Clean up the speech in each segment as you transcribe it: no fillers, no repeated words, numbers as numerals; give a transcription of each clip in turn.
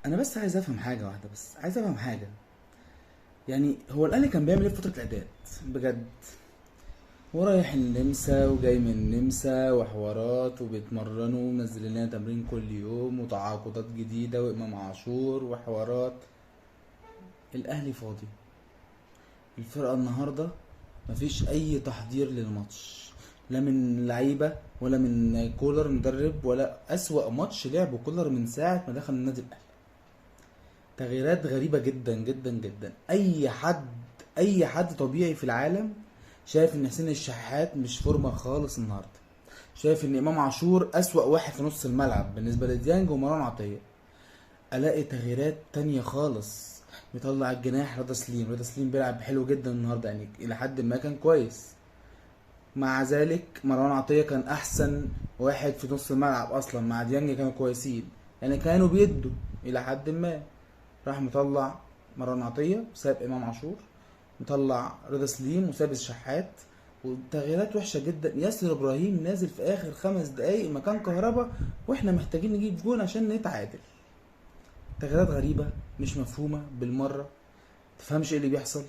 انا بس عايز افهم حاجه واحده، بس عايز افهم حاجه. يعني هو الاهلي كان بيعمل ايه في فتره الاعداد بجد؟ هو رايح النمسا وجاي من النمسا وحوارات وبيتمرنوا ومنزلين لنا تمرين كل يوم وتعاقدات جديده وامام عاشور وحوارات. الاهلي فاضي. الفرقه النهارده مفيش اي تحضير للماتش، لا من لعيبه ولا من كولر مدرب، ولا اسوأ ماتش لعبه كولر من ساعه ما دخل النادي الاهلي. تغييرات غريبة جدا جدا جدا. اي حد طبيعي في العالم شايف ان حسين الشحات مش فورمة خالص النهاردة. شايف ان امام عاشور اسوأ واحد في نص الملعب بالنسبة لديانج ومروان عطية. الاقي تغييرات تانية خالص. بيطلع الجناح رضا سليم بيلعب حلو جدا النهارده، يعني الى حد ما كان كويس. مع ذلك مروان عطية كان احسن واحد في نص الملعب اصلا، مع ديانج كانوا كويسين، يعني كانوا بيدوا الى حد ما. راح مطلع مروان عطية وساب امام عاشور، مطلع رضا سليم وساب الشحات. وتغييرات وحشة جدا. ياسر ابراهيم نازل في اخر 5 دقايق مكان كهربا، واحنا محتاجين نجيب جون عشان نتعادل. تغييرات غريبة مش مفهومة بالمرة. تفهمش ايه اللي بيحصل،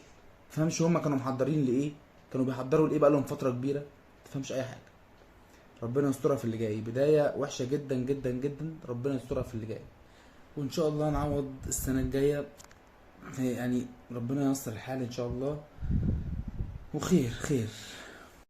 تفهمش هما كانوا محضرين لايه، كانوا بيحضروا لايه بقالهم فترة كبيرة. تفهمش اي حاجة. ربنا يسترها في اللي جاي، بداية وحشة جدا جدا جدا، ربنا يسترها في اللي جاي. وان شاء الله نعوض السنة الجاية. يعني ربنا ييسر الحال ان شاء الله، وخير خير.